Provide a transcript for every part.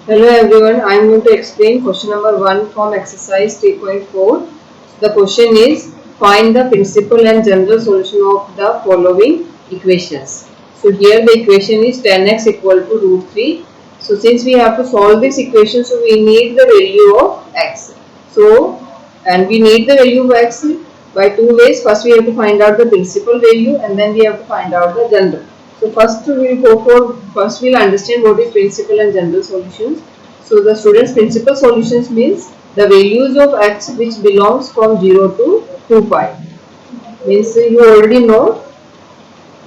Hello everyone, I am going to explain question number 1 from exercise 3.4. The question is, find the principal and general solution of the following equations. So here the equation is 10x equal to root 3. So since we have to solve this equation, so we need the value of x. And we need the value of x by two ways. First we have to find out the principal value and then we have to find out the general. So first we'll understand what is principal and general solutions. So the students' principal solutions means the values of x which belongs from 0 to 2 pi. Means you already know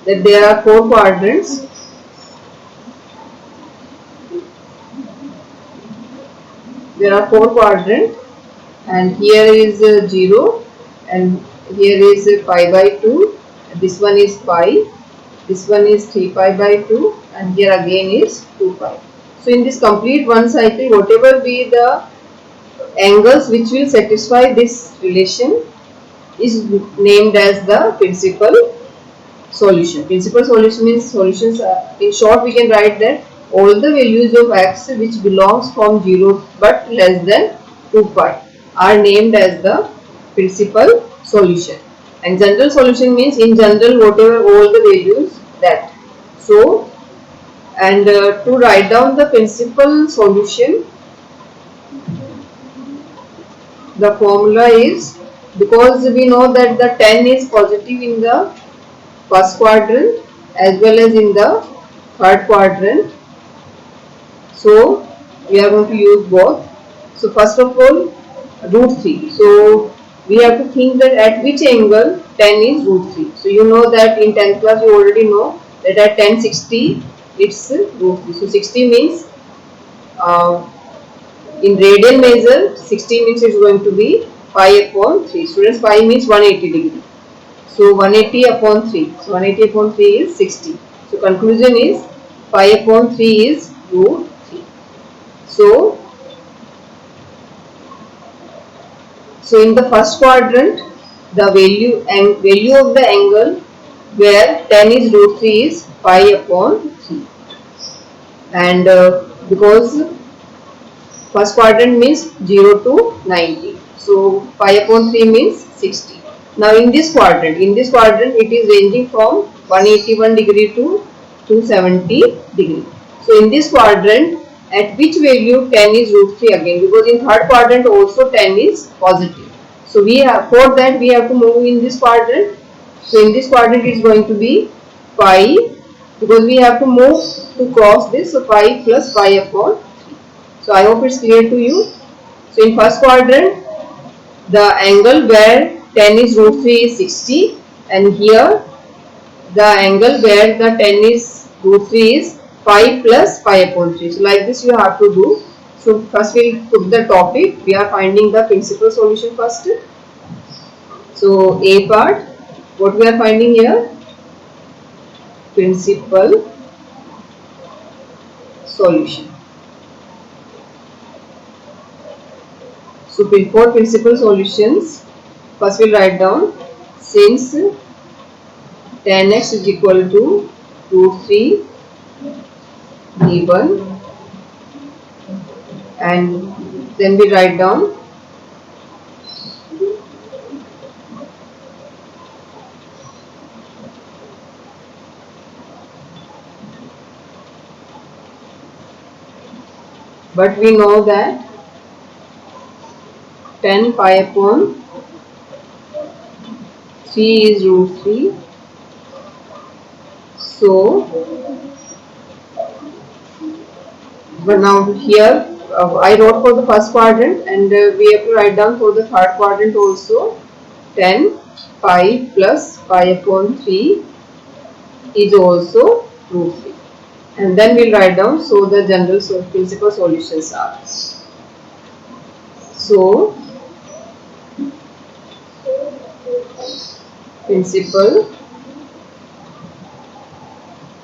that there are four quadrants. There are four quadrants and here is 0 and here is pi by 2. This one is pi. This one is 3 pi by 2 and here again is 2 pi. So in this complete one cycle, whatever be the angles which will satisfy this relation is named as the principal solution. Principal solution means solutions in short we can write that all the values of x which belongs from 0 but less than 2 pi are named as the principal solution. And general solution means in general whatever all the values that. So and to write down the principal solution, the formula is, because we know that the 10 is positive in the first quadrant as well as in the third quadrant, so we are going to use both. So first of all, root 3. So we have to think that at which angle 10 is root 3. So you know that in 10th class you already know that at 1060 it's root 3. So 60 means in radian measure 60 means it's going to be pi upon 3. Students, pi means 180 degree. So 180 upon 3. So 180 upon 3 is 60. So conclusion is pi upon 3 is root 3. So in the first quadrant, the value of the angle where 10 is root 3 is pi upon 3. And because first quadrant means 0 to 90. So pi upon 3 means 60. Now in this quadrant it is ranging from 181 degree to 270 degree. So in this quadrant, at which value 10 is root 3 again, because in third quadrant also 10 is positive. So for that we have to move in this quadrant. So in this quadrant it is going to be pi, because we have to move to cross this. So pi plus pi upon 3. So I hope it's clear to you. So in first quadrant, the angle where 10 is root 3 is 60, and here the angle where the 10 is root 3 is pi plus pi upon 3. So like this you have to do. So first we will put the topic. We are finding the principal solution first. So A part, what we are finding here? Principal solution. So for principal solutions, first we will write down, since 10x is equal to root 3 given, and then we write down but we know that 10 pi upon 3 is root 3. So but now here I wrote for the first quadrant, and we have to write down for the third quadrant also. 10 pi plus pi upon 3 is also root 3, and then we'll write down so the general principal solutions are. So principal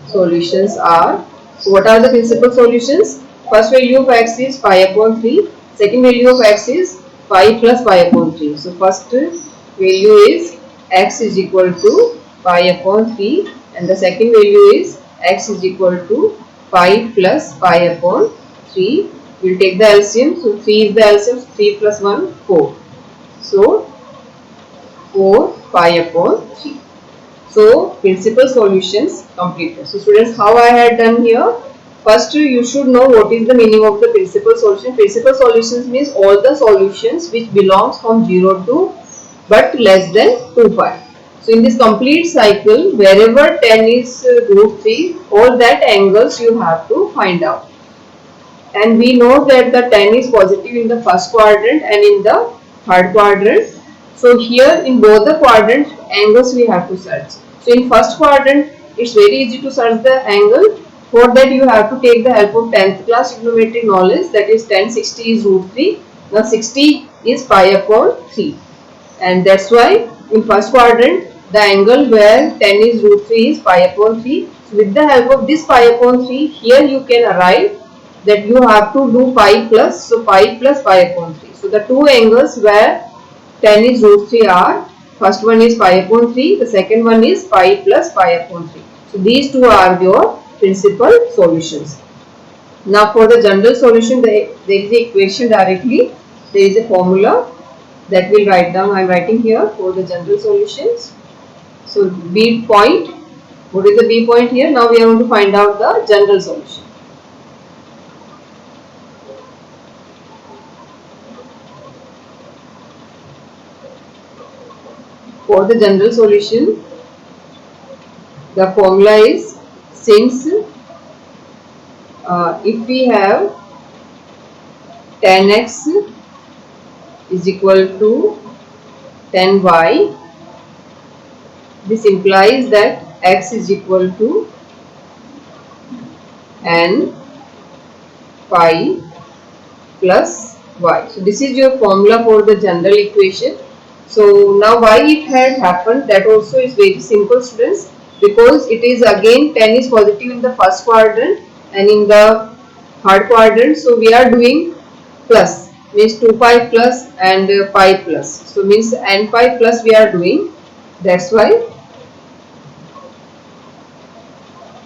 solutions are, so what are the principal solutions? First value of x is pi upon 3, second value of x is pi plus pi upon 3. So first value is x is equal to pi upon 3, and the second value is x is equal to pi plus pi upon 3, We'll take the LCM. So 3 is the LCM. 3 plus 1, 4. So 4 pi upon 3. So principal solutions completed. So students, how I had done here? First, you should know what is the meaning of the principal solution. Principal solutions means all the solutions which belongs from 0 to but less than 2 pi. So in this complete cycle, wherever 10 is root 3, all that angles you have to find out. And we know that the 10 is positive in the first quadrant and in the third quadrant. So here in both the quadrants, angles we have to search. So in first quadrant, it's very easy to search the angle. For that you have to take the help of 10th class trigonometric knowledge, that is 10 60 is root 3. Now 60 is pi upon 3. And that's why in first quadrant, the angle where 10 is root 3 is pi upon 3. So with the help of this pi upon 3, here you can arrive that you have to do pi plus, so pi plus pi upon 3. So the two angles where 10 is root 3 are, first one is pi upon 3, the second one is pi plus pi upon 3. So these two are your principal solutions. Now for the general solution, there is the equation directly, there is a formula that we'll write down. I am writing here for the general solutions. So B point, what is the B point here? Now we are going to find out the general solution. For the general solution, the formula is, since if we have 10x is equal to 10y, this implies that x is equal to n pi plus y. So this is your formula for the general equation. So now why it had happened, that also is very simple, students, because it is again 10 is positive in the first quadrant and in the third quadrant. So we are doing plus, means 2 pi plus and pi plus. So means n pi plus we are doing, that's why.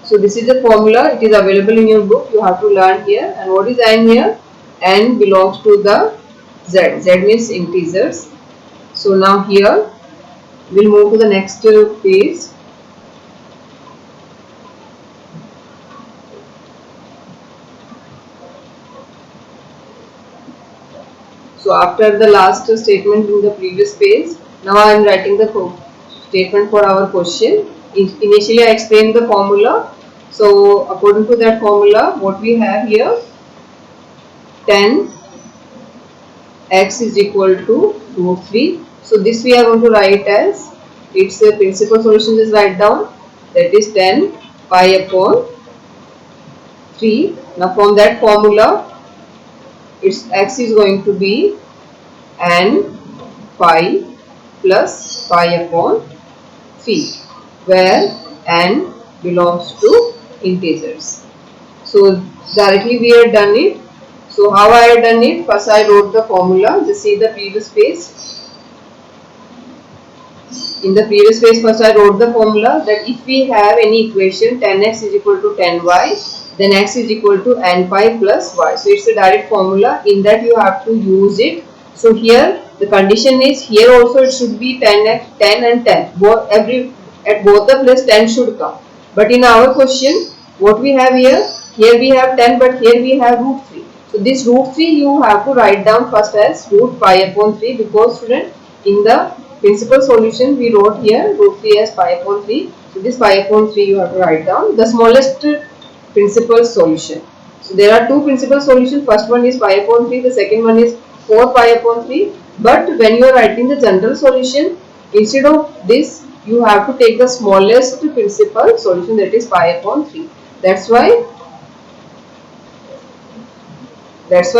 So this is the formula, it is available in your book, you have to learn here. And what is n here? N belongs to the z, z means integers. So now here we'll move to the next page. So after the last statement in the previous page, now I am writing the statement for our question. Initially I explained the formula. So according to that formula, what we have here, 10 x is equal to root 3. So this we are going to write as, its principal solution is write down, that is 10 pi upon 3. Now from that formula, its x is going to be n pi plus pi upon 3, where n belongs to integers. So directly we have done it. So how I have done it? First I wrote the formula. Just see the previous page. In the previous page, first I wrote the formula that if we have any equation 10x is equal to 10y, then x is equal to n pi plus y. So it's a direct formula. In that you have to use it. So here the condition is, here also it should be 10x, 10 and 10. At both the place 10 should come. But in our question, what we have here? Here we have 10, but here we have root 3. So this root 3 you have to write down first as root pi upon 3, because student, in the principal solution we wrote here root 3 as pi upon 3. So this pi upon 3 you have to write down the smallest principal solution. So there are two principal solutions. First one is pi upon 3, the second one is 4 pi upon 3. But when you are writing the general solution, instead of this you have to take the smallest principal solution, that is pi upon 3. That's why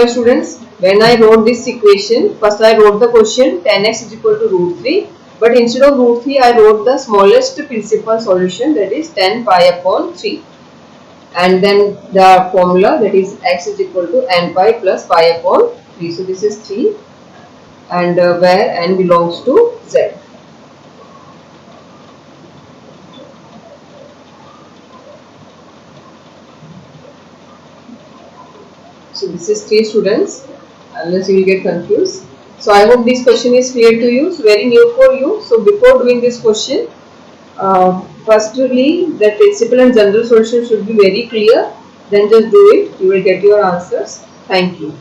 students, when I wrote this equation, first I wrote the question 10x is equal to root 3, but instead of root 3 I wrote the smallest principal solution, that is 10 pi upon 3, and then the formula, that is x is equal to n pi plus pi upon 3. So this is 3, and where n belongs to z. So this is 3 students, unless you will get confused. So I hope this question is clear to you. It's very new for you. So before doing this question, firstly the principal and general solution should be very clear. Then just do it. You will get your answers. Thank you.